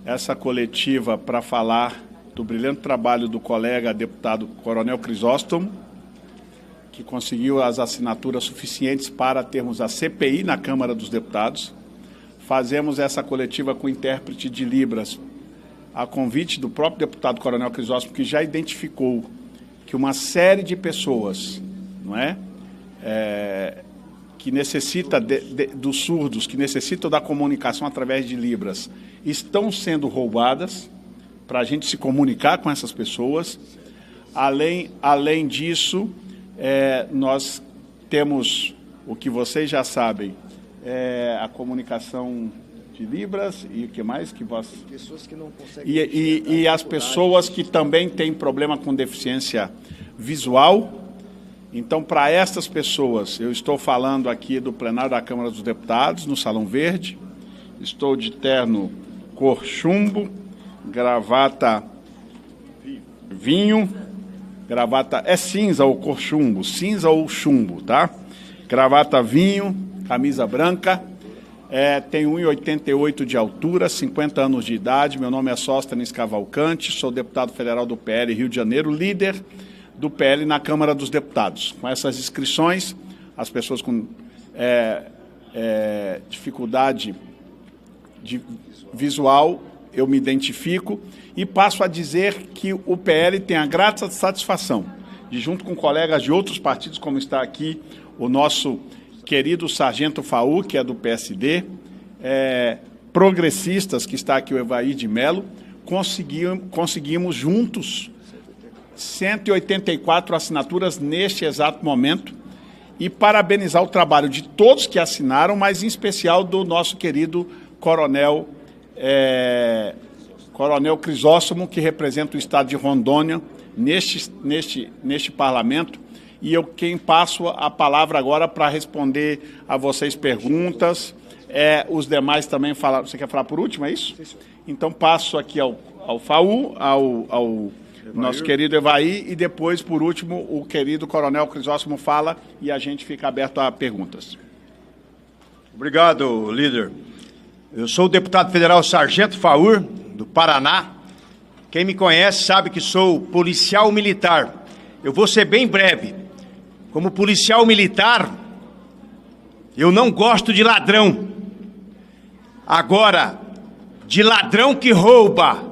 essa coletiva para falar do brilhante trabalho do colega deputado Coronel Crisóstomo, que conseguiu as assinaturas suficientes para termos a CPI na Câmara dos Deputados. Fazemos essa coletiva com intérprete de Libras, a convite do próprio deputado Coronel Crisóstomo, que já identificou que uma série de pessoas, não é, que necessita dos surdos, que necessitam da comunicação através de Libras, estão sendo roubadas, para a gente se comunicar com essas pessoas. Além disso, nós temos, o que vocês já sabem, a comunicação de Libras e o que mais? Pessoas que não conseguem... E as pessoas que também têm problema com deficiência visual. Então, para essas pessoas, eu estou falando aqui do plenário da Câmara dos Deputados, no Salão Verde. Estou de terno cor chumbo, gravata vinho, gravata cinza ou cor chumbo, cinza ou chumbo, tá? Gravata vinho, camisa branca, tenho 1,88 de altura, 50 anos de idade, meu nome é Sóstenes Cavalcante, sou deputado federal do PL Rio de Janeiro, líder do PL na Câmara dos Deputados. Com essas inscrições, as pessoas com dificuldade visual, eu me identifico e passo a dizer que o PL tem a grata satisfação de, junto com colegas de outros partidos, como está aqui o nosso querido Sargento Faú, que é do PSD, progressistas, que está aqui o Evair de Mello, conseguimos juntos 184 assinaturas neste exato momento e parabenizar o trabalho de todos que assinaram, mas em especial do nosso querido Coronel Crisóstomo, que representa o estado de Rondônia neste parlamento, e eu quem passo a palavra agora para responder a vocês perguntas, os demais também falaram. Você quer falar por último, é isso? Então passo aqui ao Faú, ao nosso querido Evair, e depois, por último, o querido Coronel Crisóstomo fala e a gente fica aberto a perguntas. Obrigado, líder. Eu sou o deputado federal Sargento Faur, do Paraná. Quem me conhece sabe que sou policial militar. Eu vou ser bem breve. Como policial militar, eu não gosto de ladrão. Agora, de ladrão que rouba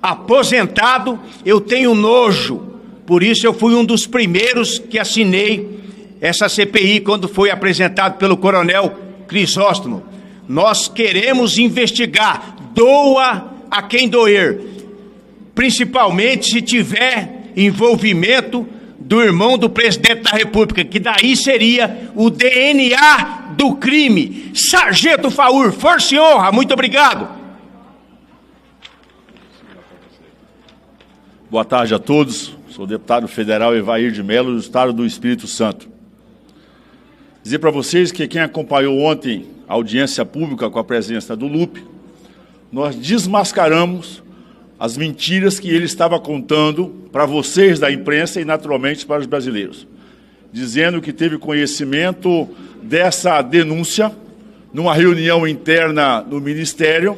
aposentado, eu tenho nojo. Por isso eu fui um dos primeiros que assinei essa CPI quando foi apresentado pelo Coronel Crisóstomo. Nós queremos investigar, doa a quem doer, principalmente se tiver envolvimento do irmão do presidente da República, que daí seria o DNA do crime. Sargento Faur, força e honra, muito obrigado. Boa tarde a todos, sou o deputado federal Evair de Mello, do estado do Espírito Santo. Dizer para vocês que quem acompanhou ontem a audiência pública com a presença do Lupe, nós desmascaramos as mentiras que ele estava contando para vocês da imprensa e, naturalmente, para os brasileiros, dizendo que teve conhecimento dessa denúncia numa reunião interna no Ministério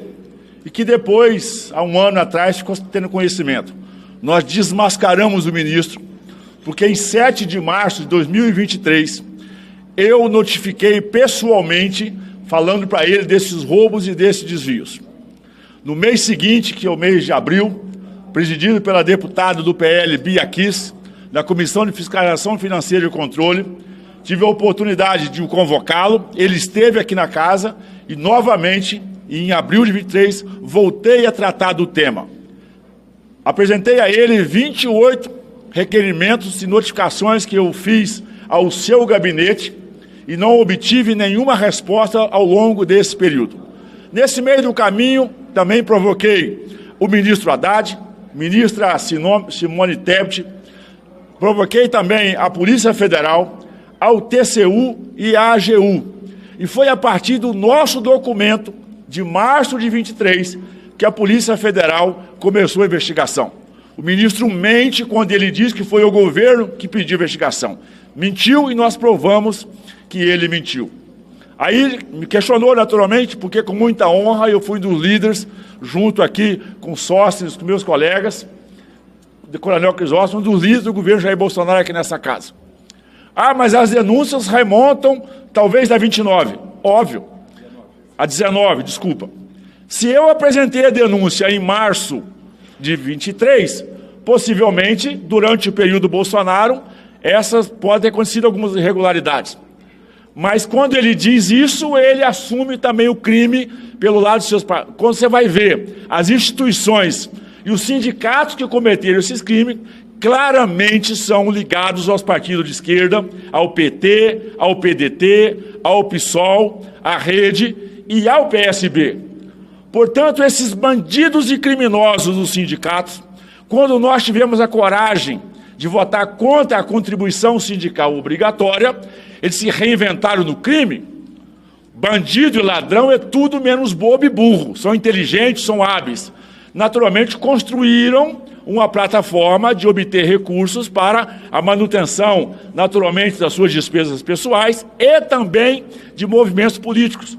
e que depois, há um ano atrás, ficou tendo conhecimento. Nós desmascaramos o ministro, porque em 7 de março de 2023, eu notifiquei pessoalmente, falando para ele desses roubos e desses desvios. No mês seguinte, que é o mês de abril, presidido pela deputada do PL, Bia Kiss, da Comissão de Fiscalização Financeira e Controle, tive a oportunidade de o convocá-lo, ele esteve aqui na casa e, novamente, em abril de 23, voltei a tratar do tema. Apresentei a ele 28 requerimentos e notificações que eu fiz ao seu gabinete e não obtive nenhuma resposta ao longo desse período. Nesse meio do caminho, também provoquei o ministro Haddad, ministra Simone Tebet, provoquei também a Polícia Federal, ao TCU e à AGU. E foi a partir do nosso documento de março de 23 que a Polícia Federal começou a investigação. O ministro mente quando ele diz que foi o governo que pediu a investigação. Mentiu e nós provamos que ele mentiu. Aí me questionou naturalmente, porque com muita honra eu fui dos líderes, junto aqui com sócios, com meus colegas, de Coronel Crisóstomo, um dos líderes do governo Jair Bolsonaro aqui nessa casa. Ah, mas as denúncias remontam talvez da 29, óbvio, a 19, desculpa. Se eu apresentei a denúncia em março de 23, possivelmente, durante o período Bolsonaro, essas podem ter acontecido algumas irregularidades. Mas quando ele diz isso, ele assume também o crime pelo lado dos seus... Quando você vai ver as instituições e os sindicatos que cometeram esses crimes, claramente são ligados aos partidos de esquerda, ao PT, ao PDT, ao PSOL, à Rede e ao PSB. Portanto, esses bandidos e criminosos dos sindicatos, quando nós tivemos a coragem de votar contra a contribuição sindical obrigatória, eles se reinventaram no crime. Bandido e ladrão é tudo menos bobo e burro, são inteligentes, são hábeis. Naturalmente, construíram uma plataforma de obter recursos para a manutenção, naturalmente, das suas despesas pessoais e também de movimentos políticos.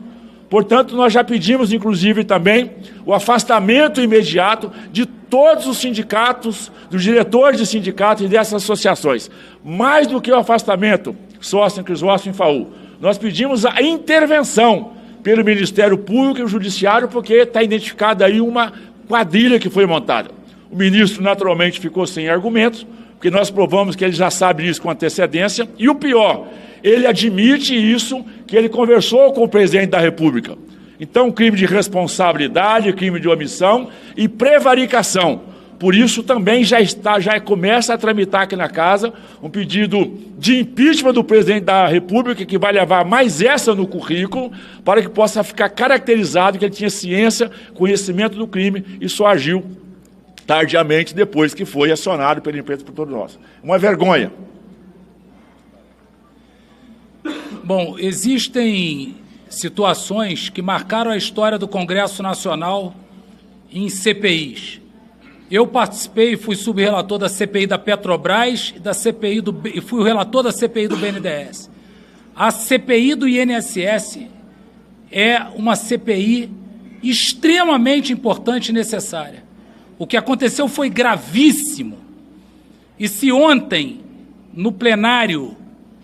Portanto, nós já pedimos, inclusive, também o afastamento imediato de todos os sindicatos, dos diretores de sindicatos e dessas associações. Mais do que o afastamento, Sócio Crisóstomo e FAU, nós pedimos a intervenção pelo Ministério Público e o Judiciário, porque está identificada aí uma quadrilha que foi montada. O ministro, naturalmente, ficou sem argumentos, porque nós provamos que ele já sabe isso com antecedência, e o pior, ele admite isso, que ele conversou com o presidente da República. Então, crime de responsabilidade, crime de omissão e prevaricação. Por isso, também já começa a tramitar aqui na casa um pedido de impeachment do presidente da República, que vai levar mais essa no currículo, para que possa ficar caracterizado que ele tinha ciência, conhecimento do crime e só agiu tardiamente depois que foi acionado pela empresa por todos nós. Uma vergonha. Bom, existem situações que marcaram a história do Congresso Nacional em CPIs. Eu participei e fui subrelator da CPI da Petrobras e fui o relator da CPI do BNDES. A CPI do INSS é uma CPI extremamente importante e necessária. O que aconteceu foi gravíssimo. E se ontem, no plenário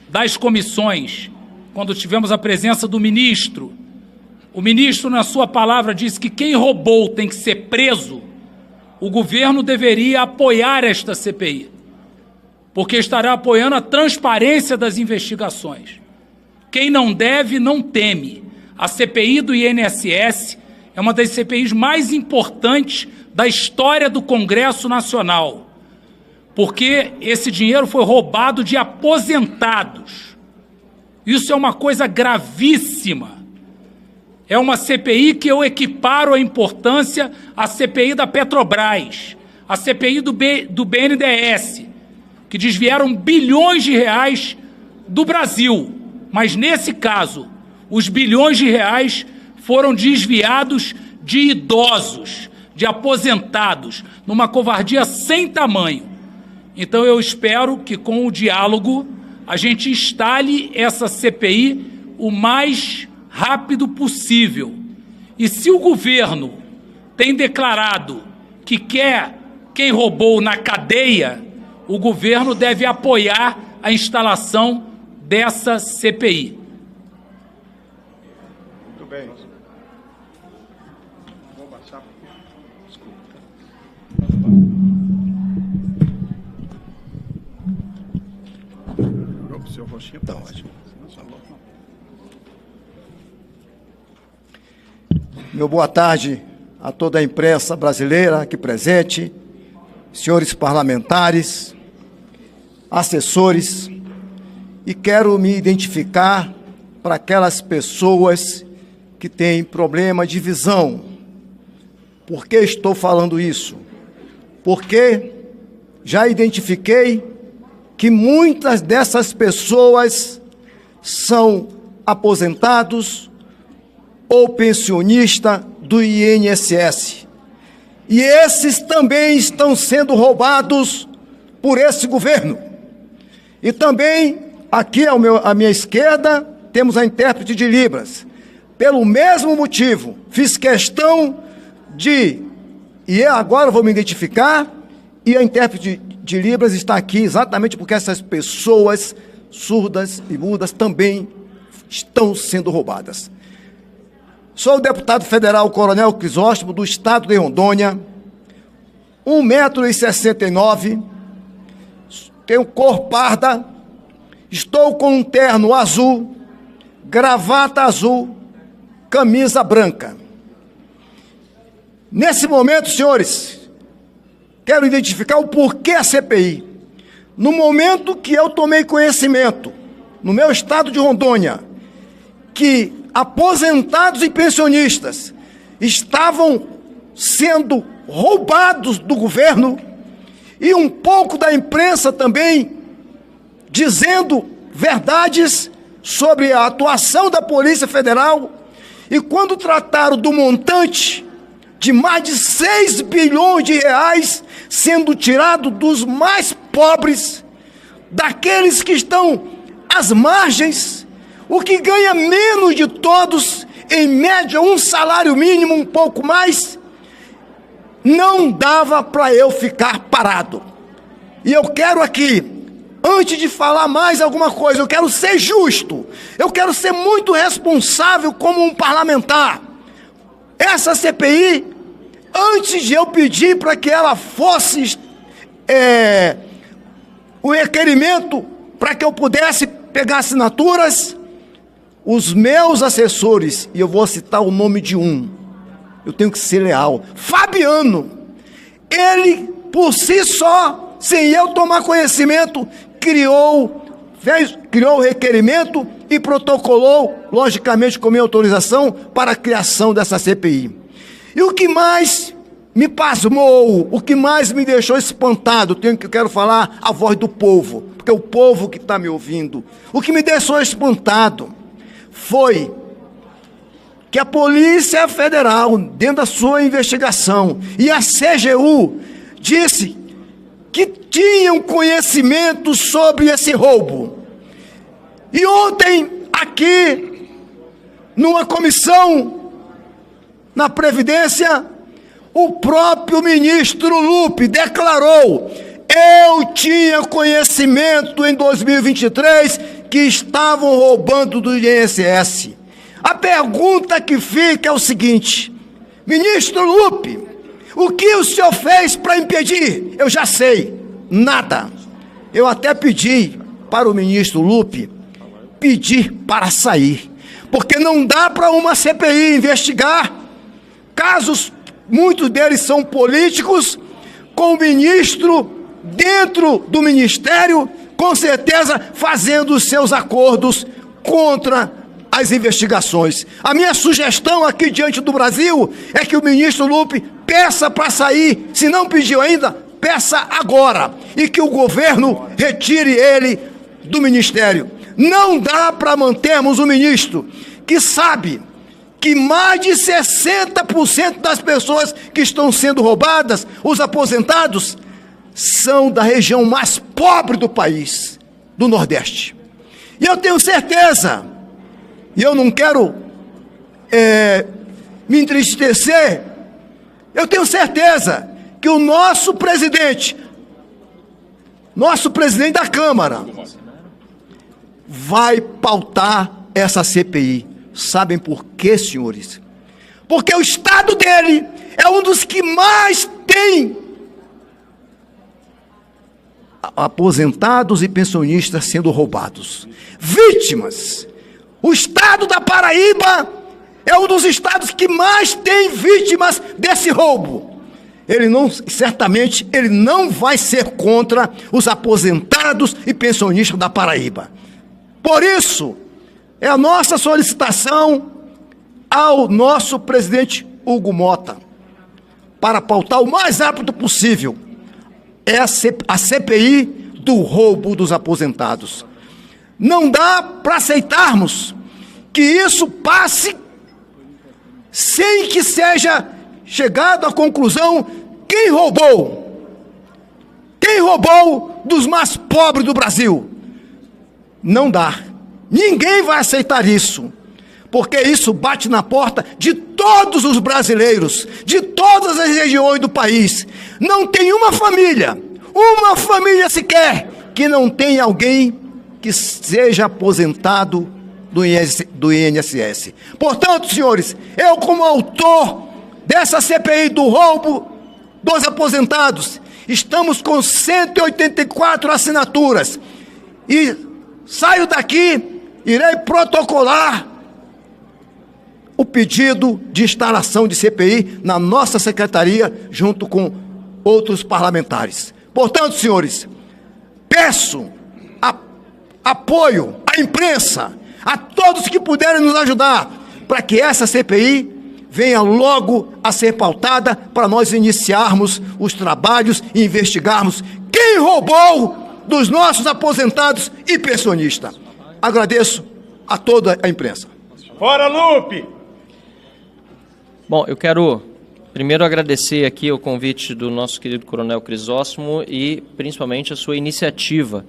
das comissões, quando tivemos a presença do ministro, o ministro, na sua palavra, disse que quem roubou tem que ser preso, o governo deveria apoiar esta CPI, porque estará apoiando a transparência das investigações. Quem não deve, não teme. A CPI do INSS é uma das CPIs mais importantes da história do Congresso Nacional, porque esse dinheiro foi roubado de aposentados. Isso é uma coisa gravíssima. É uma CPI que eu equiparo a importância à CPI da Petrobras, à CPI do BNDES, que desviaram bilhões de reais do Brasil. Mas, nesse caso, os bilhões de reais foram desviados de idosos, de aposentados, numa covardia sem tamanho. Então, eu espero que, com o diálogo, a gente instale essa CPI o mais rápido possível. E se o governo tem declarado que quer quem roubou na cadeia, o governo deve apoiar a instalação dessa CPI. Muito bem. Vou baixar. Desculpa. O seu roxinho está ótimo. Meu boa tarde a toda a imprensa brasileira aqui presente, senhores parlamentares, assessores, e quero me identificar para aquelas pessoas que têm problema de visão. Por que estou falando isso? Porque já identifiquei que muitas dessas pessoas são aposentados ou pensionista do INSS. E esses também estão sendo roubados por esse governo. E também, aqui à minha esquerda, temos a intérprete de Libras. Pelo mesmo motivo, fiz questão de, e agora vou me identificar, e a intérprete de Libras está aqui exatamente porque essas pessoas surdas e mudas também estão sendo roubadas. Sou o deputado federal Coronel Crisóstomo, do estado de Rondônia, 1,69 m, tenho cor parda, estou com um terno azul, gravata azul, camisa branca. Nesse momento, senhores, quero identificar o porquê a CPI. No momento que eu tomei conhecimento, no meu estado de Rondônia, que aposentados e pensionistas estavam sendo roubados do governo, e um pouco da imprensa também dizendo verdades sobre a atuação da Polícia Federal, e quando trataram do montante de mais de 6 bilhões de reais sendo tirado dos mais pobres, daqueles que estão às margens, o que ganha menos de todos, em média um salário mínimo, um pouco mais, não dava para eu ficar parado. E eu quero aqui, antes de falar mais alguma coisa, eu quero ser justo, eu quero ser muito responsável como um parlamentar. Essa CPI, antes de eu pedir para que ela fosse o requerimento para que eu pudesse pegar assinaturas, os meus assessores, e eu vou citar o nome de um, eu tenho que ser leal, Fabiano, ele por si só, sem eu tomar conhecimento, criou o requerimento e protocolou, logicamente com minha autorização, para a criação dessa CPI. E o que mais me pasmou, o que mais me deixou espantado, eu quero falar a voz do povo, porque é o povo que está me ouvindo, o que me deixou espantado foi que a Polícia Federal, dentro da sua investigação, e a CGU, disse que tinham conhecimento sobre esse roubo. E ontem, aqui, numa comissão na Previdência, o próprio ministro Lupe declarou: eu tinha conhecimento em 2023 que estavam roubando do INSS. A pergunta que fica é o seguinte: ministro Lupe, o que o senhor fez para impedir? Eu já sei, nada. Eu até pedi para o ministro Lupe pedir para sair, porque não dá para uma CPI investigar casos, muitos deles são políticos, com o ministro dentro do ministério, com certeza fazendo os seus acordos contra as investigações. A minha sugestão aqui diante do Brasil é que o ministro Lupe peça para sair, se não pediu ainda, peça agora, e que o governo retire ele do ministério. Não dá para mantermos um ministro que sabe que mais de 60% das pessoas que estão sendo roubadas, os aposentados, são da região mais pobre do país, do Nordeste. E eu tenho certeza, e eu não quero me entristecer, eu tenho certeza que o nosso presidente da Câmara, vai pautar essa CPI. Sabem por quê, senhores? Porque o estado dele é um dos que mais tem aposentados e pensionistas sendo roubados, vítimas. O estado da Paraíba é um dos estados que mais tem vítimas desse roubo. Certamente ele não vai ser contra os aposentados e pensionistas da Paraíba. Por isso, é a nossa solicitação ao nosso presidente Hugo Mota, para pautar o mais rápido possível a CPI do roubo dos aposentados. Não dá para aceitarmos que isso passe sem que seja chegado à conclusão quem roubou dos mais pobres do Brasil. Não dá. Ninguém vai aceitar isso, porque isso bate na porta de todos os brasileiros, de todas as regiões do país. Não tem uma família sequer, que não tenha alguém que seja aposentado do INSS. Portanto, senhores, eu, como autor dessa CPI do roubo dos aposentados, estamos com 184 assinaturas. E saio daqui, irei protocolar o pedido de instalação de CPI na nossa secretaria, junto com outros parlamentares. Portanto, senhores, peço apoio à imprensa, a todos que puderem nos ajudar, para que essa CPI venha logo a ser pautada, para nós iniciarmos os trabalhos e investigarmos quem roubou dos nossos aposentados e pensionistas. Agradeço a toda a imprensa. Fora, Lupe! Bom, eu quero primeiro agradecer aqui o convite do nosso querido Coronel Crisóstomo e principalmente a sua iniciativa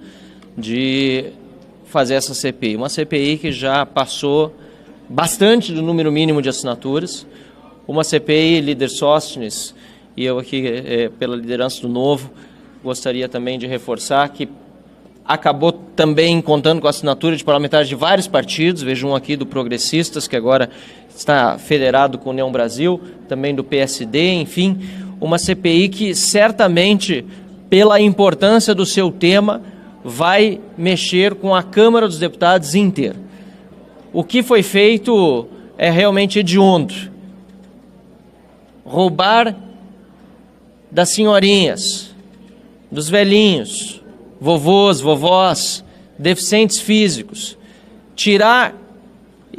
de fazer essa CPI. Uma CPI que já passou bastante do número mínimo de assinaturas. Uma CPI, líder Sóstenes, e eu aqui, pela liderança do Novo, gostaria também de reforçar que acabou também contando com a assinatura de parlamentares de vários partidos, vejo um aqui do Progressistas, que agora está federado com a União Brasil, também do PSD, enfim, uma CPI que certamente, pela importância do seu tema, vai mexer com a Câmara dos Deputados inteira. O que foi feito é realmente hediondo. Roubar das senhorinhas, dos velhinhos, vovôs, vovós, deficientes físicos, tirar,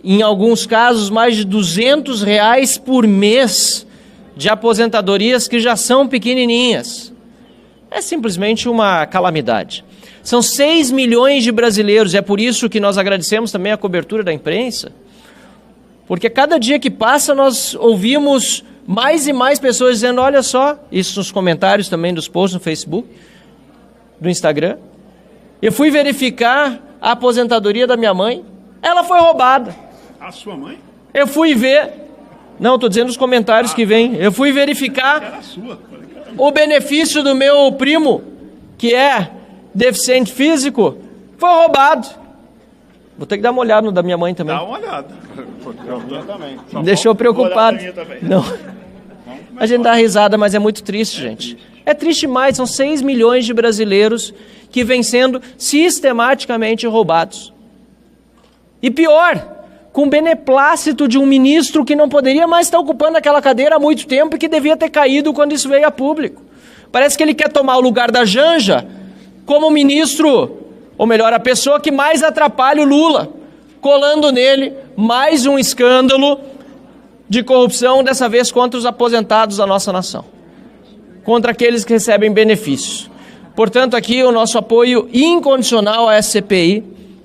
em alguns casos, mais de R$200 por mês de aposentadorias que já são pequenininhas. É simplesmente uma calamidade. São 6 milhões de brasileiros, e é por isso que nós agradecemos também a cobertura da imprensa, porque cada dia que passa nós ouvimos mais e mais pessoas dizendo, olha só, isso nos comentários também dos posts no Facebook, do Instagram, eu fui verificar a aposentadoria da minha mãe, ela foi roubada. A sua mãe? Eu fui ver, não, estou dizendo os comentários que vêm, eu fui verificar o benefício do meu primo, que é deficiente físico, foi roubado. Vou ter que dar uma olhada no da minha mãe também. Dá uma olhada. Eu também. Deixou preocupado. Não. A gente dá risada, mas é muito triste, gente. É triste mais, são 6 milhões de brasileiros que vêm sendo sistematicamente roubados. E pior, com beneplácito de um ministro que não poderia mais estar ocupando aquela cadeira há muito tempo e que devia ter caído quando isso veio a público. Parece que ele quer tomar o lugar da Janja como ministro, ou melhor, a pessoa que mais atrapalha o Lula, colando nele mais um escândalo de corrupção, dessa vez contra os aposentados da nossa nação, contra aqueles que recebem benefícios. Portanto, aqui o nosso apoio incondicional à SCPI.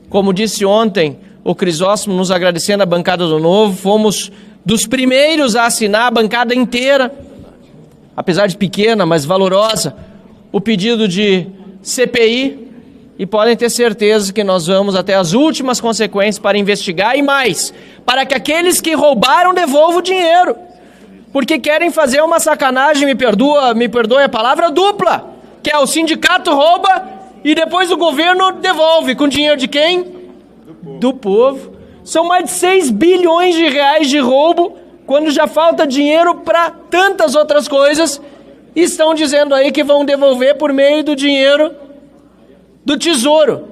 Como disse ontem o Crisóstomo, nos agradecendo a bancada do Novo, fomos dos primeiros a assinar, a bancada inteira, apesar de pequena, mas valorosa, o pedido de CPI, e podem ter certeza que nós vamos até as últimas consequências para investigar e mais, para que aqueles que roubaram devolvam o dinheiro, porque querem fazer uma sacanagem, me perdoe a palavra, dupla, que é o sindicato rouba e depois o governo devolve, com dinheiro de quem? Do povo. São mais de 6 bilhões de reais de roubo, quando já falta dinheiro para tantas outras coisas, e estão dizendo aí que vão devolver por meio do dinheiro do Tesouro.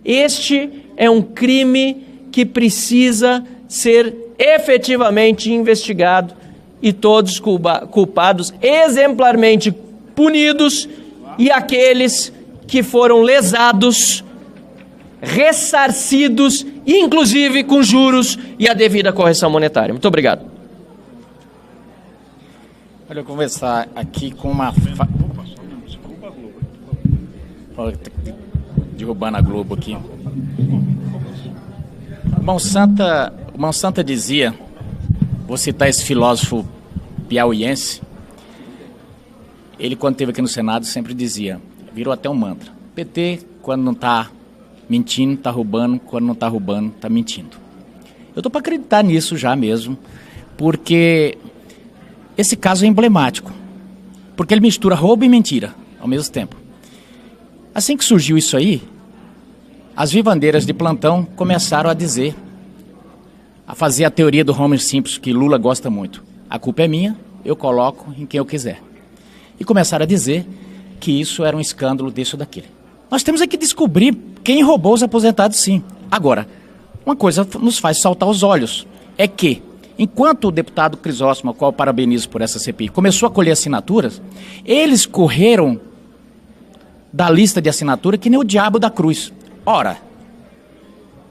Este é um crime que precisa ser efetivamente investigado e todos culpados exemplarmente punidos, e aqueles que foram lesados, ressarcidos, inclusive com juros e a devida correção monetária. Muito obrigado. Olha, eu vou conversar aqui com uma... Derrubando a Globo aqui. O Mão Santa dizia, vou citar esse filósofo piauiense, ele quando esteve aqui no Senado sempre dizia, virou até um mantra, PT quando não está mentindo, está roubando, quando não está roubando, está mentindo. Eu estou para acreditar nisso já mesmo, porque esse caso é emblemático, porque ele mistura roubo e mentira ao mesmo tempo. Assim que surgiu isso aí, as vivandeiras de plantão começaram a dizer, a fazer a teoria do Homer Simpson, que Lula gosta muito. A culpa é minha, eu coloco em quem eu quiser. E começaram a dizer que isso era um escândalo desse ou daquele. Nós temos que descobrir quem roubou os aposentados, sim. Agora, uma coisa nos faz saltar os olhos, é que, enquanto o deputado Crisóstomo, ao qual eu parabenizo por essa CPI, começou a colher assinaturas, eles correram da lista de assinatura que nem o diabo da cruz. Ora,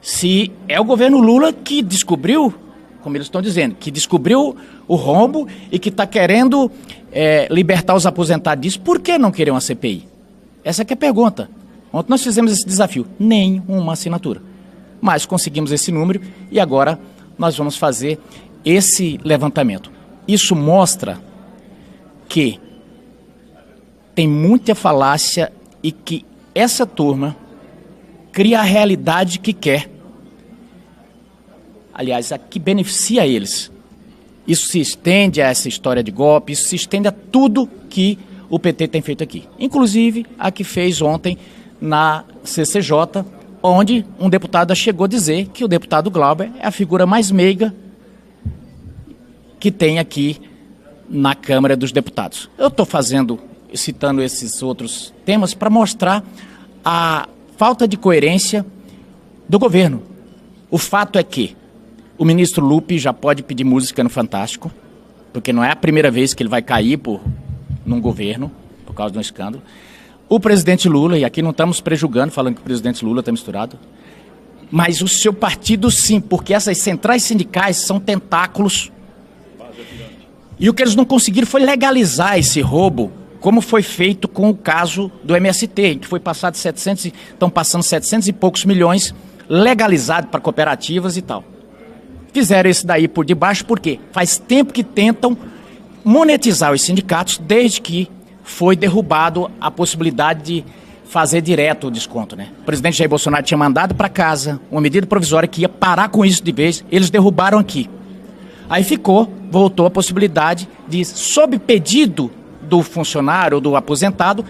se é o governo Lula que descobriu, como eles estão dizendo, que descobriu o rombo e que está querendo libertar os aposentados disso, por que não querer uma CPI? Essa que é a pergunta. Ontem nós fizemos esse desafio, nenhuma assinatura. Mas conseguimos esse número e agora nós vamos fazer esse levantamento. Isso mostra que tem muita falácia e que essa turma cria a realidade que quer. Aliás, a que beneficia eles. Isso se estende a essa história de golpe, isso se estende a tudo que o PT tem feito aqui. Inclusive a que fez ontem na CCJ, onde um deputado chegou a dizer que o deputado Glauber é a figura mais meiga que tem aqui na Câmara dos Deputados. Eu estou citando esses outros temas para mostrar a falta de coerência do governo. O fato é que o ministro Lupe já pode pedir música no Fantástico, porque não é a primeira vez que ele vai cair num governo, por causa de um escândalo. O presidente Lula, e aqui não estamos prejulgando, falando que o presidente Lula está misturado, mas o seu partido sim, porque essas centrais sindicais são tentáculos. E o que eles não conseguiram foi legalizar esse roubo, como foi feito com o caso do MST, que foi passado estão passando 700 e poucos milhões legalizado para cooperativas e tal. Fizeram isso daí por debaixo, porque faz tempo que tentam monetizar os sindicatos, desde que foi derrubado a possibilidade de fazer direto o desconto, né? O presidente Jair Bolsonaro tinha mandado para casa uma medida provisória que ia parar com isso de vez, eles derrubaram aqui. Aí voltou a possibilidade de, sob pedido do funcionário ou do aposentado,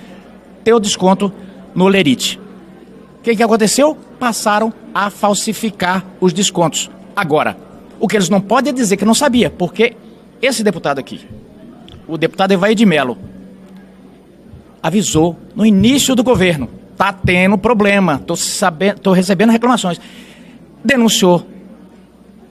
ter o desconto no lerite. O que aconteceu? Passaram a falsificar os descontos. Agora, o que eles não podem é dizer que não sabia, porque esse deputado aqui, o deputado Evair de Mello, avisou no início do governo, está tendo problema, estou recebendo reclamações, denunciou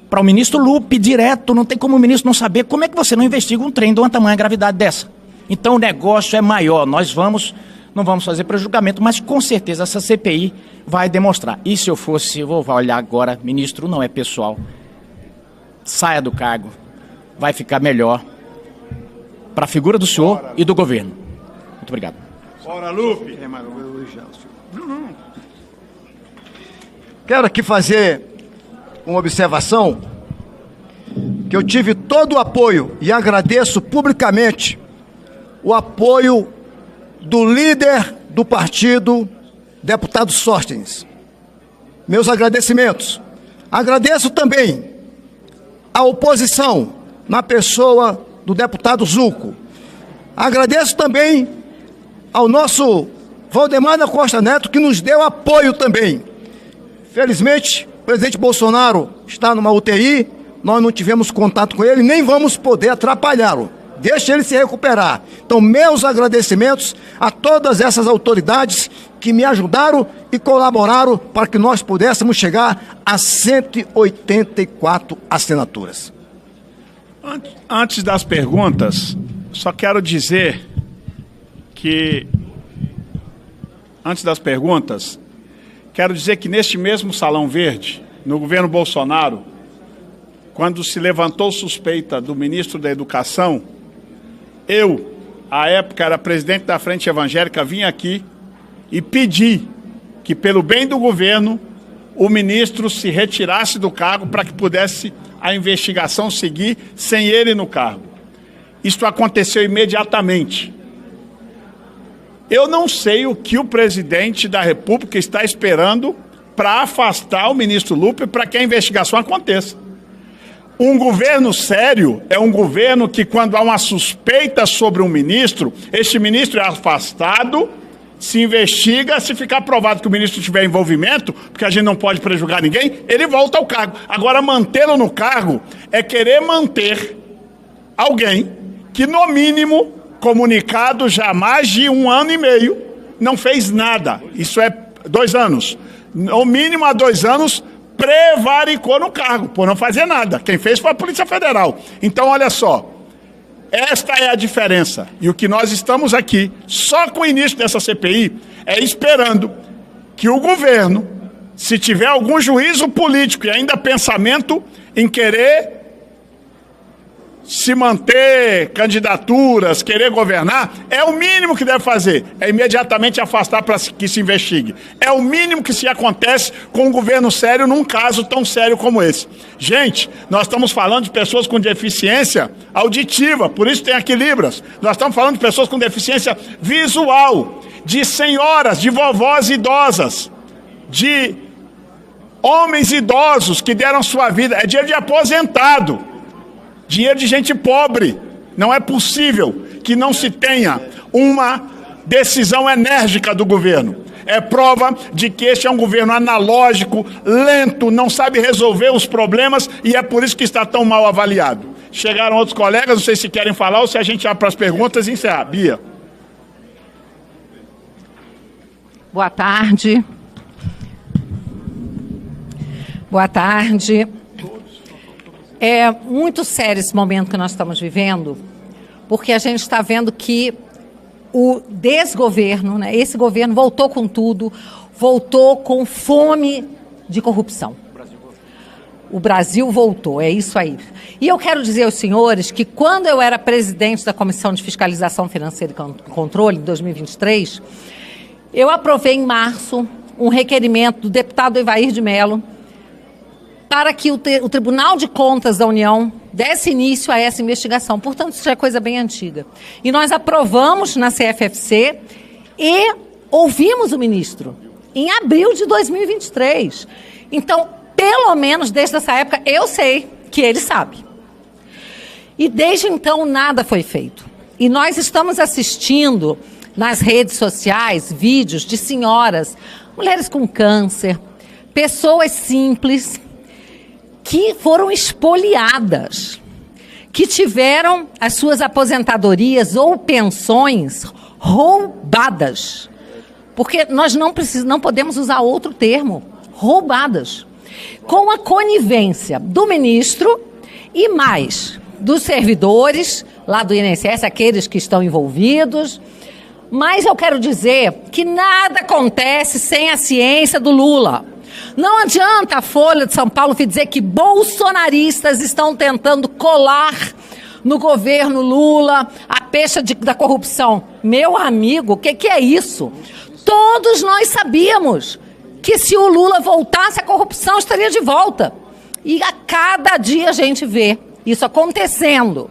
para o ministro Lupe direto, não tem como o ministro não saber, como é que você não investiga um trem de uma tamanha gravidade dessa? Então o negócio é maior, não vamos fazer prejulgamento, mas com certeza essa CPI vai demonstrar. E se eu vou olhar agora, ministro, não é pessoal, saia do cargo, vai ficar melhor para a figura do senhor e do governo. Muito obrigado. Ora, Lupe. Quero aqui fazer uma observação, que eu tive todo o apoio e agradeço publicamente o apoio do líder do partido, deputado Sóstenes. Meus agradecimentos. Agradeço também a oposição, na pessoa do deputado Zucco. Agradeço também ao nosso Valdemar da Costa Neto, que nos deu apoio também. Felizmente, o presidente Bolsonaro está numa UTI, nós não tivemos contato com ele, nem vamos poder atrapalhá-lo. Deixa ele se recuperar. Então, meus agradecimentos a todas essas autoridades que me ajudaram e colaboraram para que nós pudéssemos chegar a 184 assinaturas. Antes das perguntas, só quero dizer que... Antes das perguntas, quero dizer que neste mesmo Salão Verde, no governo Bolsonaro, quando se levantou suspeita do ministro da Educação, eu, à época era presidente da Frente Evangélica, vim aqui e pedi que, pelo bem do governo, o ministro se retirasse do cargo para que pudesse a investigação seguir sem ele no cargo. Isto aconteceu imediatamente. Eu não sei o que o presidente da República está esperando para afastar o ministro Lupe para que a investigação aconteça. Um governo sério é um governo que, quando há uma suspeita sobre um ministro, este ministro é afastado, se investiga, se ficar provado que o ministro tiver envolvimento, porque a gente não pode prejudicar ninguém, ele volta ao cargo. Agora, mantê-lo no cargo é querer manter alguém que, no mínimo, comunicado já há mais de 1 ano e meio, não fez nada. Isso é 2 anos. No mínimo, há 2 anos, prevaricou no cargo, por não fazer nada. Quem fez foi a Polícia Federal. Então, olha só, esta é a diferença. E o que nós estamos aqui, só com o início dessa CPI, é esperando que o governo, se tiver algum juízo político e ainda pensamento em querer se manter candidaturas, querer governar, é o mínimo que deve fazer. É imediatamente afastar para que se investigue. É o mínimo que se acontece com um governo sério num caso tão sério como esse. Gente, nós estamos falando de pessoas com deficiência auditiva, por isso tem aqui Libras. Nós estamos falando de pessoas com deficiência visual, de senhoras, de vovós idosas, de homens idosos que deram sua vida. É dinheiro de aposentado. Dinheiro de gente pobre. Não é possível que não se tenha uma decisão enérgica do governo. É prova de que este é um governo analógico, lento, não sabe resolver os problemas e é por isso que está tão mal avaliado. Chegaram outros colegas, não sei se querem falar ou se a gente abre para as perguntas e encerrar. Bia. Boa tarde. Boa tarde. É muito sério esse momento que nós estamos vivendo, porque a gente está vendo que o desgoverno, né, esse governo voltou com tudo, voltou com fome de corrupção. O Brasil voltou, é isso aí. E eu quero dizer aos senhores que quando eu era presidente da Comissão de Fiscalização Financeira e Controle, em 2023, eu aprovei em março um requerimento do deputado Evair de Mello para que o Tribunal de Contas da União desse início a essa investigação. Portanto, isso já é coisa bem antiga. E nós aprovamos na CFFC e ouvimos o ministro em abril de 2023. Então, pelo menos desde essa época, eu sei que ele sabe. E desde então, nada foi feito. E nós estamos assistindo nas redes sociais vídeos de senhoras, mulheres com câncer, pessoas simples, que foram espoliadas, que tiveram as suas aposentadorias ou pensões roubadas. Porque nós não podemos usar outro termo, roubadas. Com a conivência do ministro e mais dos servidores lá do INSS, aqueles que estão envolvidos. Mas eu quero dizer que nada acontece sem a ciência do Lula. Não adianta a Folha de São Paulo dizer que bolsonaristas estão tentando colar no governo Lula a pecha da corrupção. Meu amigo, o que é isso? Todos nós sabíamos que se o Lula voltasse, a corrupção estaria de volta. E a cada dia a gente vê isso acontecendo.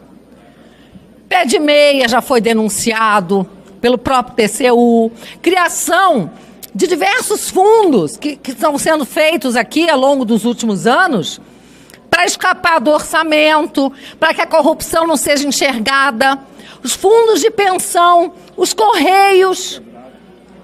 Pé de meia já foi denunciado pelo próprio TCU, criação de diversos fundos que estão sendo feitos aqui ao longo dos últimos anos para escapar do orçamento, para que a corrupção não seja enxergada, os fundos de pensão, os correios,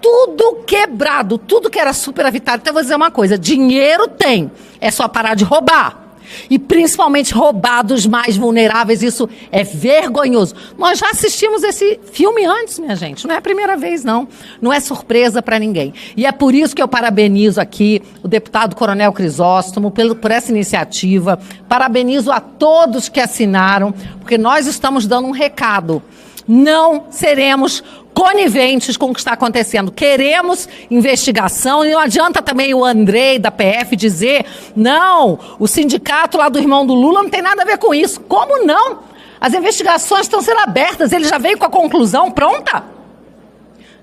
tudo quebrado, tudo que era superavitário. Então eu vou dizer uma coisa, dinheiro tem, é só parar de roubar. E principalmente roubar dos mais vulneráveis, isso é vergonhoso. Nós já assistimos esse filme antes, minha gente, não é a primeira vez não, não é surpresa para ninguém. E é por isso que eu parabenizo aqui o deputado Coronel Crisóstomo por essa iniciativa, parabenizo a todos que assinaram, porque nós estamos dando um recado, não seremos coniventes com o que está acontecendo. Queremos investigação e não adianta também o Andrei da PF dizer não, o sindicato lá do irmão do Lula não tem nada a ver com isso. Como não? As investigações estão sendo abertas, ele já veio com a conclusão pronta?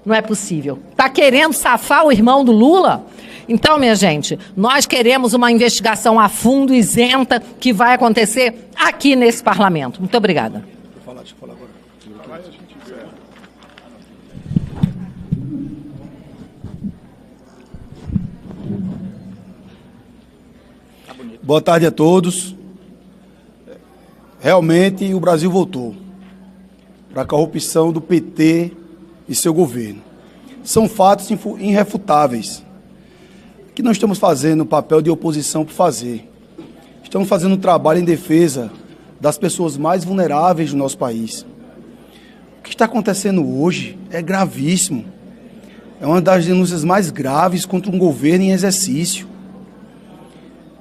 Não é possível. Está querendo safar o irmão do Lula? Então, minha gente, nós queremos uma investigação a fundo, isenta, que vai acontecer aqui nesse parlamento. Muito obrigada. Deixa eu falar agora. Boa tarde a todos. Realmente o Brasil voltou para a corrupção do PT e seu governo. São fatos irrefutáveis que não estamos fazendo o papel de oposição por fazer. Estamos fazendo um trabalho em defesa das pessoas mais vulneráveis do nosso país. O que está acontecendo hoje é gravíssimo. É uma das denúncias mais graves contra um governo em exercício.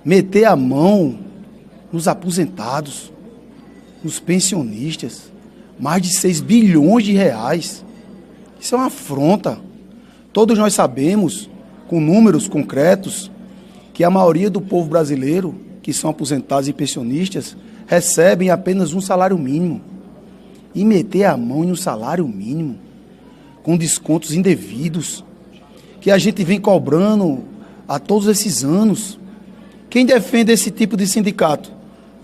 Meter a mão nos aposentados, nos pensionistas, mais de 6 bilhões de reais. Isso é uma afronta. Todos nós sabemos, com números concretos, que a maioria do povo brasileiro, que são aposentados e pensionistas, recebem apenas um salário mínimo. E meter a mão em um salário mínimo, com descontos indevidos, que a gente vem cobrando há todos esses anos. Quem defende esse tipo de sindicato?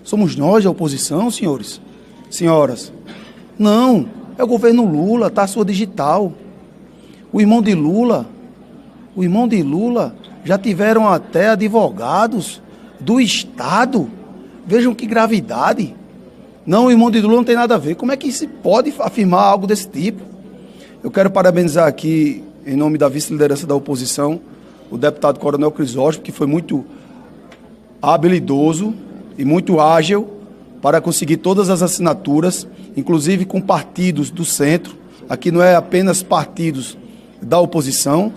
Somos nós, a oposição, senhores? Senhoras? Não, é o governo Lula, está a sua digital. O irmão de Lula já tiveram até advogados do Estado. Vejam que gravidade. Não, o irmão de Lula não tem nada a ver. Como é que se pode afirmar algo desse tipo? Eu quero parabenizar aqui, em nome da vice-liderança da oposição, o deputado Coronel Crisóstomo, que foi muito habilidoso e muito ágil para conseguir todas as assinaturas, inclusive com partidos do centro. Aqui não é apenas partidos da oposição,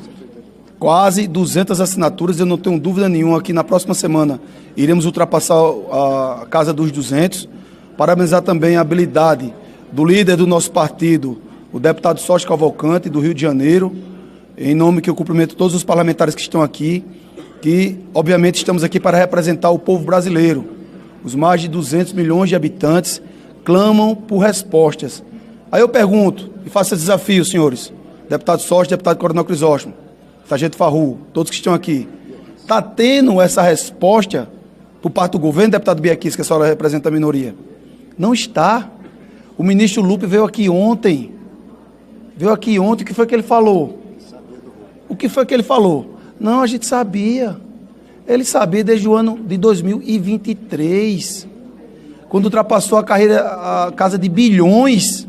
quase 200 assinaturas, eu não tenho dúvida nenhuma que na próxima semana iremos ultrapassar a casa dos 200. Parabenizar também a habilidade do líder do nosso partido, o deputado Sócio Cavalcante, do Rio de Janeiro, em nome que eu cumprimento todos os parlamentares que estão aqui, que obviamente estamos aqui para representar o povo brasileiro. Os mais de 200 milhões de habitantes clamam por respostas. Aí eu pergunto, e faço esse desafio, senhores, deputado Sócio, deputado Coronel Crisóstomo, sargento Farru, todos que estão aqui, está tendo essa resposta por parte do governo, deputado Biaquis, que a senhora representa a minoria? Não está. O ministro Lupe veio aqui ontem. O que foi que ele falou? O que foi que ele falou? Não, a gente sabia. Ele sabia desde o ano de 2023, quando ultrapassou a casa de bilhões.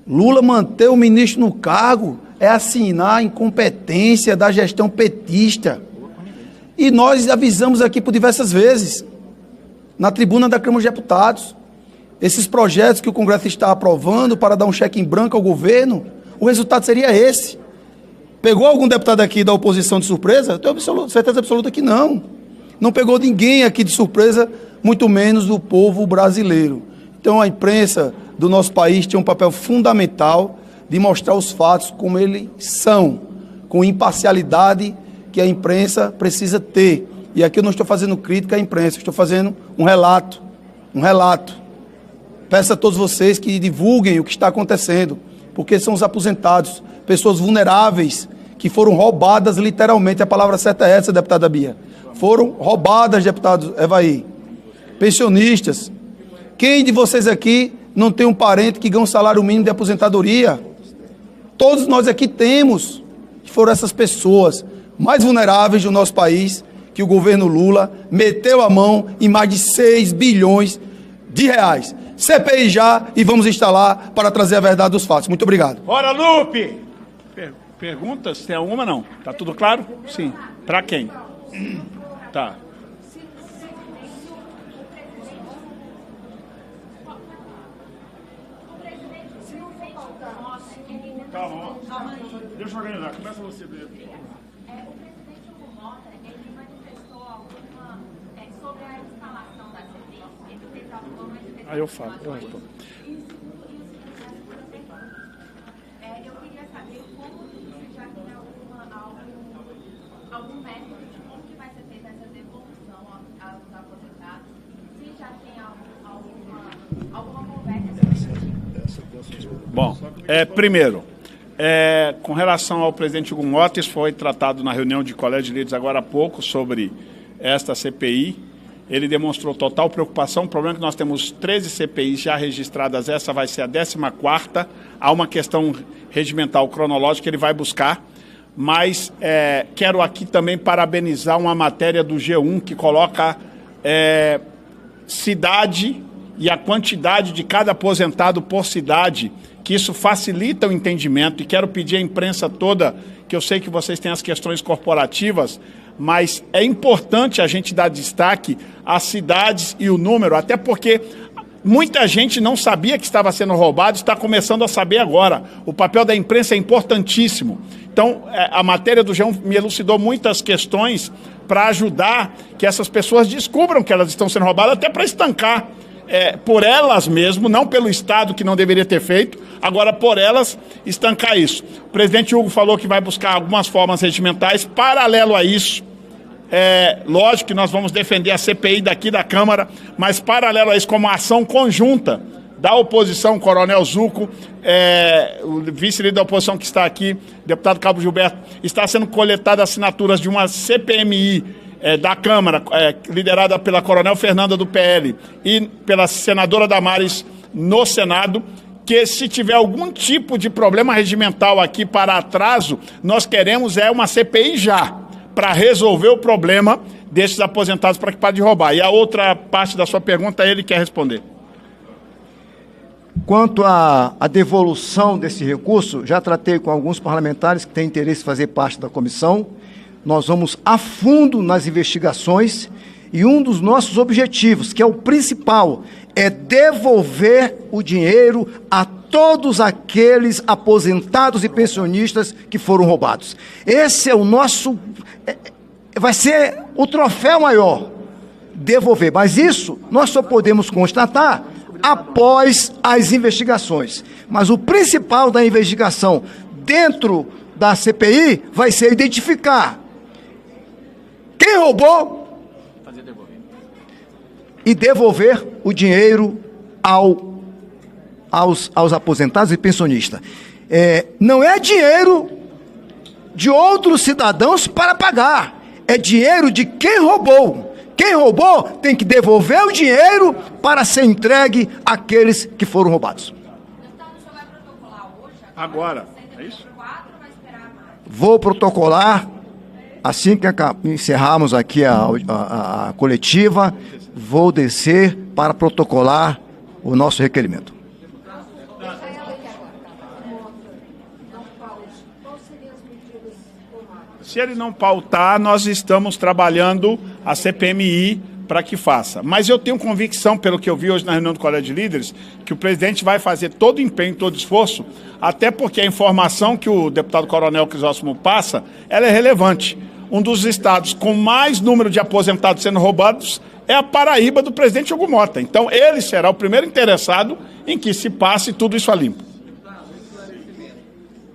Lula manter o ministro no cargo é assinar a incompetência da gestão petista. E nós avisamos aqui por diversas vezes, na tribuna da Câmara dos Deputados, esses projetos que o Congresso está aprovando para dar um cheque em branco ao governo, o resultado seria esse. Pegou algum deputado aqui da oposição de surpresa? Eu tenho certeza absoluta que não. Não pegou ninguém aqui de surpresa, muito menos o povo brasileiro. Então a imprensa do nosso país tem um papel fundamental de mostrar os fatos como eles são, com imparcialidade que a imprensa precisa ter. E aqui eu não estou fazendo crítica à imprensa, estou fazendo um relato. Peço a todos vocês que divulguem o que está acontecendo, porque são os aposentados, pessoas vulneráveis, que foram roubadas literalmente, a palavra certa é essa, deputada Bia. Foram roubadas, deputado Evaí. Pensionistas. Quem de vocês aqui não tem um parente que ganha um salário mínimo de aposentadoria? Todos nós aqui temos. Foram essas pessoas mais vulneráveis do nosso país que o governo Lula meteu a mão em mais de 6 bilhões de reais. CPI já, e vamos instalar para trazer a verdade dos fatos. Muito obrigado. Bora, Lupe! Perguntas? Tem alguma, não? Tá tudo claro? Sim. Para quem? Tá. Calma. Deixa eu organizar. Começa você ver. Aí eu falo, eu respondo. Eu queria saber como se já tem algum método de como que vai ser feita essa devolução aos aposentados, se já tem alguma conversa. Bom, primeiro, com relação ao presidente Hugo Mota, isso foi tratado na reunião de colégio de líderes agora há pouco sobre esta CPI. Ele demonstrou total preocupação. O problema é que nós temos 13 CPIs já registradas, essa vai ser a 14ª. Há uma questão regimental cronológica que ele vai buscar, mas quero aqui também parabenizar uma matéria do G1 que coloca cidade e a quantidade de cada aposentado por cidade, que isso facilita o entendimento, e quero pedir à imprensa toda, que eu sei que vocês têm as questões corporativas, mas é importante a gente dar destaque às cidades e o número, até porque muita gente não sabia que estava sendo roubado, está começando a saber agora. O papel da imprensa é importantíssimo. Então, a matéria do G1 me elucidou muitas questões para ajudar que essas pessoas descubram que elas estão sendo roubadas, até para estancar por elas mesmo, não pelo Estado, que não deveria ter feito, agora por elas estancar isso. O presidente Hugo falou que vai buscar algumas formas regimentais. Paralelo a isso, lógico que nós vamos defender a CPI daqui da Câmara, mas paralelo a isso, como ação conjunta da oposição, o Coronel Zuco, o vice-líder da oposição que está aqui, deputado Cabo Gilberto, está sendo coletadas assinaturas de uma CPMI da Câmara, liderada pela Coronel Fernanda do PL e pela senadora Damares no Senado, que se tiver algum tipo de problema regimental aqui para atraso, nós queremos uma CPI já, para resolver o problema desses aposentados, para que parem de roubar. E a outra parte da sua pergunta, ele quer responder. Quanto à devolução desse recurso, já tratei com alguns parlamentares que têm interesse em fazer parte da comissão. Nós vamos a fundo nas investigações e um dos nossos objetivos, que é o principal, é devolver o dinheiro a todos aqueles aposentados e pensionistas que foram roubados. Esse é o nosso... vai ser o troféu maior, devolver. Mas isso nós só podemos constatar após as investigações. Mas o principal da investigação dentro da CPI vai ser identificar quem roubou e devolver o dinheiro aos aposentados e pensionistas. Não é dinheiro de outros cidadãos para pagar, é dinheiro de quem roubou. Quem roubou tem que devolver o dinheiro para ser entregue àqueles que foram roubados. Agora, é isso? Vou protocolar, assim que encerrarmos aqui a coletiva, vou descer para protocolar o nosso requerimento. Se ele não pautar, nós estamos trabalhando a CPMI para que faça. Mas eu tenho convicção, pelo que eu vi hoje na reunião do Colégio de Líderes, que o presidente vai fazer todo o empenho, todo o esforço, até porque a informação que o deputado Coronel Crisóstomo passa, ela é relevante. Um dos estados com mais número de aposentados sendo roubados é a Paraíba do presidente Hugo Mota. Então, ele será o primeiro interessado em que se passe tudo isso a limpo.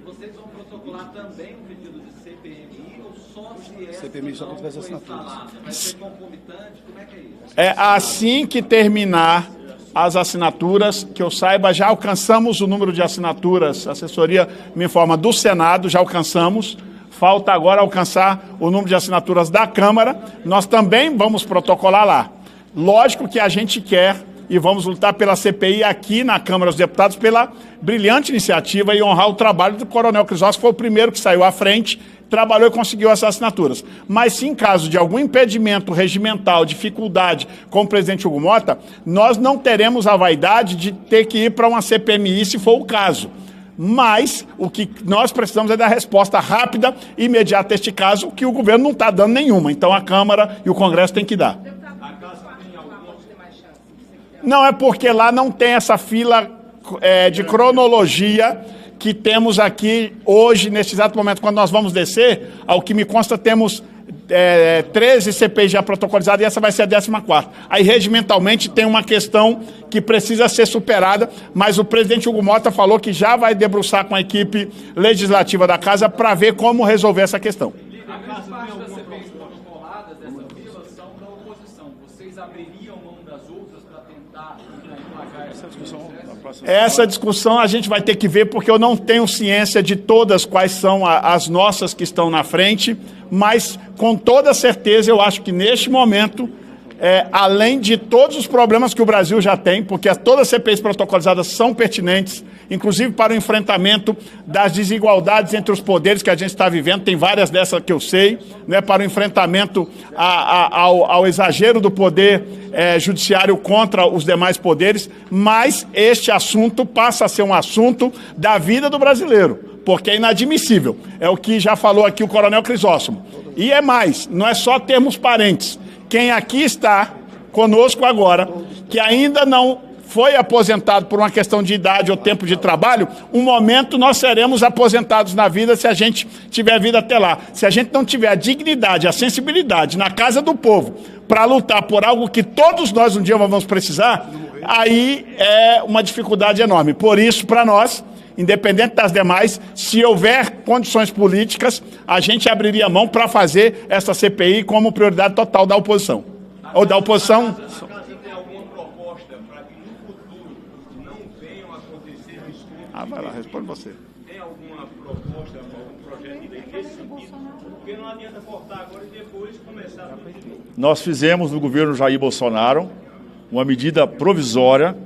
Vocês vão protocolar também um pedido de CPMI ou só se CPMI só para as assinaturas? Vai ser concomitante? Como é que é isso? Assim que terminar as assinaturas, que eu saiba, já alcançamos o número de assinaturas, a assessoria me informa, do Senado, já alcançamos. Falta agora alcançar o número de assinaturas da Câmara. Nós também vamos protocolar lá. Lógico que a gente quer e vamos lutar pela CPI aqui na Câmara dos Deputados, pela brilhante iniciativa e honrar o trabalho do Coronel Crisóstomo, que foi o primeiro que saiu à frente, trabalhou e conseguiu essas assinaturas. Mas se em caso de algum impedimento regimental, dificuldade com o presidente Hugo Mota, nós não teremos a vaidade de ter que ir para uma CPMI se for o caso. Mas o que nós precisamos é dar resposta rápida e imediata a este caso, que o governo não está dando nenhuma. Então a Câmara e o Congresso têm que dar. Não, é porque lá não tem essa fila de cronologia que temos aqui hoje, nesse exato momento, quando nós vamos descer. Ao que me consta, temos 13 CPIs já protocolizadas e essa vai ser a 14ª. Aí, regimentalmente, tem uma questão que precisa ser superada, mas o presidente Hugo Mota falou que já vai debruçar com a equipe legislativa da Casa para ver como resolver essa questão. Grande parte das CPIs protocoladas dessa fila são da oposição. Vocês abririam mão das outras para tentar emplacar essa discussão? Essa discussão a gente vai ter que ver, porque eu não tenho ciência de todas quais são as nossas que estão na frente, mas com toda certeza eu acho que neste momento além de todos os problemas que o Brasil já tem, porque todas as CPIs protocolizadas são pertinentes, inclusive para o enfrentamento das desigualdades entre os poderes que a gente está vivendo, tem várias dessas que eu sei, né, para o enfrentamento ao exagero do poder judiciário contra os demais poderes, mas este assunto passa a ser um assunto da vida do brasileiro, porque é inadmissível. É o que já falou aqui o Coronel Crisóstomo. E é mais, não é só termos parentes. Quem aqui está conosco agora, que ainda não foi aposentado por uma questão de idade ou tempo de trabalho, um momento nós seremos aposentados na vida se a gente tiver vida até lá. Se a gente não tiver a dignidade, a sensibilidade na casa do povo para lutar por algo que todos nós um dia vamos precisar, aí é uma dificuldade enorme. Por isso, para nós, independente das demais, se houver condições políticas, a gente abriria mão para fazer essa CPI como prioridade total da oposição. Ou da oposição... Tem alguma proposta para que no futuro não venham a acontecer escombros? vai lá, responde você. Tem alguma proposta, algum projeto de lei nesse sentido? Porque não adianta cortar agora e depois começar tudo de novo. Nós fizemos no governo Jair Bolsonaro uma medida provisória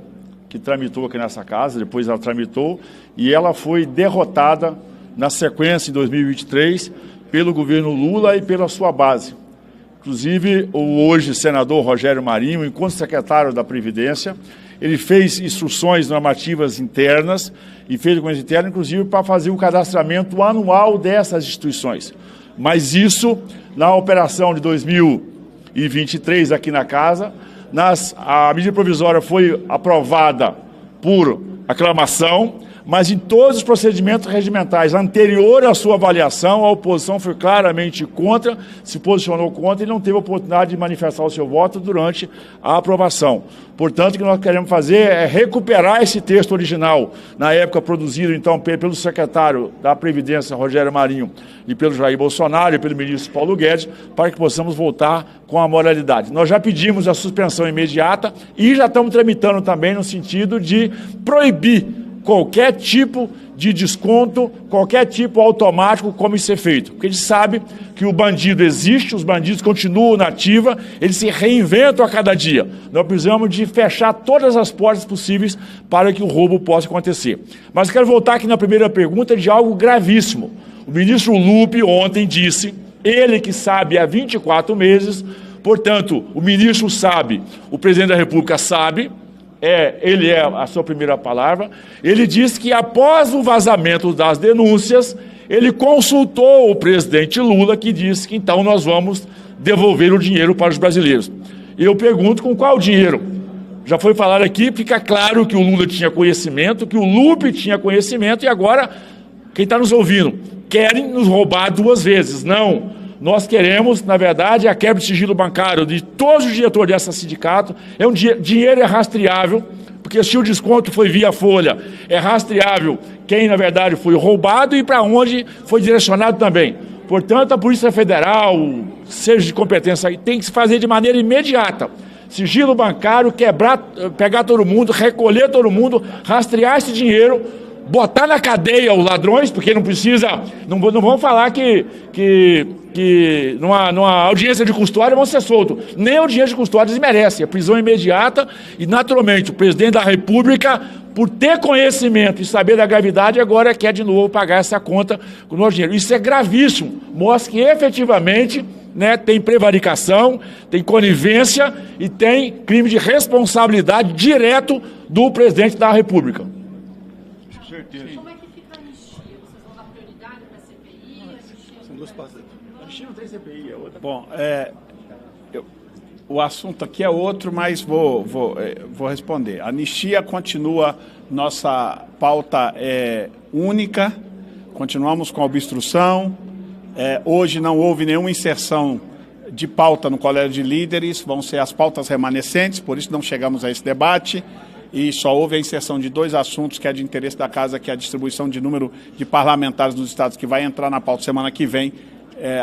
que tramitou aqui nessa casa, depois ela tramitou, e ela foi derrotada na sequência em 2023 pelo governo Lula e pela sua base. Inclusive, o hoje senador Rogério Marinho, enquanto secretário da Previdência, ele fez instruções normativas internas e fez documentos internos, inclusive, para fazer o cadastramento anual dessas instituições. Mas isso, na operação de 2023 aqui na casa, a medida provisória foi aprovada por aclamação, mas em todos os procedimentos regimentais anterior à sua avaliação, a oposição foi claramente contra, se posicionou contra e não teve a oportunidade de manifestar o seu voto durante a aprovação. Portanto, o que nós queremos fazer é recuperar esse texto original, na época produzido, então, pelo secretário da Previdência, Rogério Marinho, e pelo Jair Bolsonaro e pelo ministro Paulo Guedes, para que possamos voltar com a moralidade. Nós já pedimos a suspensão imediata e já estamos tramitando também no sentido de proibir qualquer tipo de desconto, qualquer tipo automático, como isso é feito. Porque a gente sabe que o bandido existe, os bandidos continuam na ativa, eles se reinventam a cada dia. Nós precisamos de fechar todas as portas possíveis para que o roubo possa acontecer. Mas quero voltar aqui na primeira pergunta de algo gravíssimo. O ministro Lupe ontem disse, ele que sabe há 24 meses, portanto, o ministro sabe, o presidente da República sabe, ele é a sua primeira palavra, ele disse que após o vazamento das denúncias, ele consultou o presidente Lula, que disse que então nós vamos devolver o dinheiro para os brasileiros. Eu pergunto com qual dinheiro? Já foi falado aqui, fica claro que o Lula tinha conhecimento, que o Lupe tinha conhecimento, e agora, quem está nos ouvindo, querem nos roubar duas vezes. Não. Nós queremos, na verdade, a quebra de sigilo bancário de todos os diretores desse sindicato. Dinheiro é rastreável, porque se o desconto foi via folha, é rastreável quem, na verdade, foi roubado e para onde foi direcionado também. Portanto, a Polícia Federal, seja de competência, tem que se fazer de maneira imediata. Sigilo bancário, pegar todo mundo, recolher todo mundo, rastrear esse dinheiro, botar na cadeia os ladrões, porque não precisa, não vamos falar que numa audiência de custódia vão ser soltos. Nem a audiência de custódia eles merecem, é prisão imediata e, naturalmente, o presidente da República, por ter conhecimento e saber da gravidade, agora quer de novo pagar essa conta com o nosso dinheiro. Isso é gravíssimo, mostra que efetivamente tem prevaricação, tem conivência e tem crime de responsabilidade direto do presidente da República. Como é que fica a anistia? Vocês vão dar prioridade para a CPI? São duas partes. A anistia não tem CPI, é outra. Bom, o assunto aqui é outro, mas vou responder. A anistia continua, nossa pauta única, continuamos com a obstrução. Hoje não houve nenhuma inserção de pauta no Colégio de Líderes, vão ser as pautas remanescentes, por isso não chegamos a esse debate. E só houve a inserção de dois assuntos que é de interesse da Casa, que é a distribuição de número de parlamentares nos estados, que vai entrar na pauta semana que vem,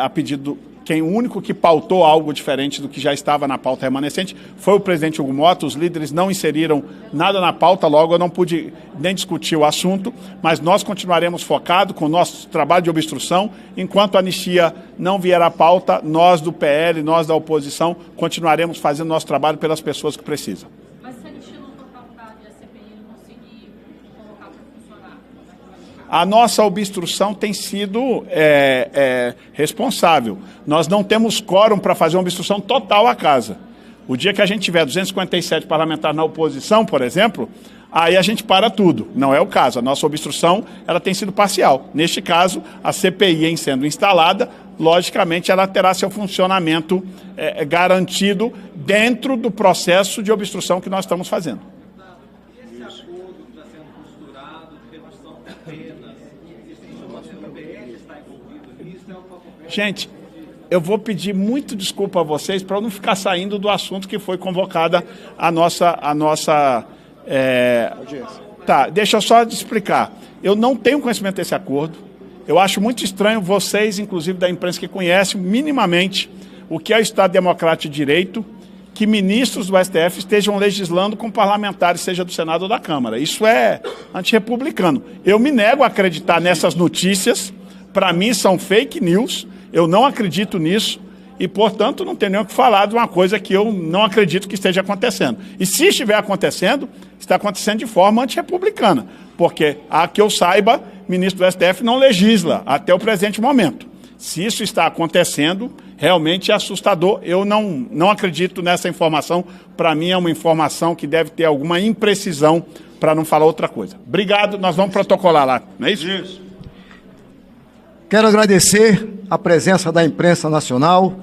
a pedido o único que pautou algo diferente do que já estava na pauta remanescente foi o presidente Hugo Mota. Os líderes não inseriram nada na pauta, logo eu não pude nem discutir o assunto, mas nós continuaremos focados com o nosso trabalho de obstrução. Enquanto a anistia não vier à pauta, nós do PL, nós da oposição, continuaremos fazendo nosso trabalho pelas pessoas que precisam. Mas se a anistia não for pautada e a CPI não conseguir colocar para funcionar? A nossa obstrução tem sido responsável. Nós não temos quórum para fazer uma obstrução total à casa. O dia que a gente tiver 257 parlamentares na oposição, por exemplo, aí a gente para tudo. Não é o caso. A nossa obstrução ela tem sido parcial. Neste caso, a CPI, em sendo instalada, logicamente ela terá seu funcionamento garantido dentro do processo de obstrução que nós estamos fazendo. Esse acordo que está sendo costurado de redução de penas, o PL está envolvido nisso, é uma conversa. Gente, eu vou pedir muito desculpa a vocês para eu não ficar saindo do assunto que foi convocada a nossa Tá, deixa eu só explicar. Eu não tenho conhecimento desse acordo. Eu acho muito estranho vocês, inclusive da imprensa que conhecem minimamente o que é o Estado Democrático de Direito, que ministros do STF estejam legislando com parlamentares, seja do Senado ou da Câmara. Isso é antirrepublicano. Eu me nego a acreditar nessas notícias. Para mim são fake news. Eu não acredito nisso e, portanto, não tenho nem o que falar de uma coisa que eu não acredito que esteja acontecendo. E se estiver acontecendo, está acontecendo de forma antirrepublicana, porque, a que eu saiba, ministro do STF não legisla até o presente momento. Se isso está acontecendo, realmente é assustador. Eu não acredito nessa informação. Para mim é uma informação que deve ter alguma imprecisão, para não falar outra coisa. Obrigado, nós vamos protocolar lá, não é isso? Isso. Quero agradecer a presença da imprensa nacional,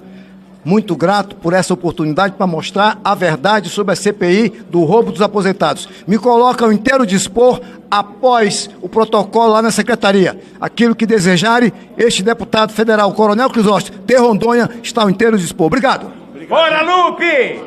muito grato por essa oportunidade para mostrar a verdade sobre a CPI do roubo dos aposentados. Me coloco ao inteiro dispor, após o protocolo lá na secretaria. Aquilo que desejarem, este deputado federal, Coronel Crisóstomo, de Rondônia, está ao inteiro dispor. Obrigado. Bora, Lupe!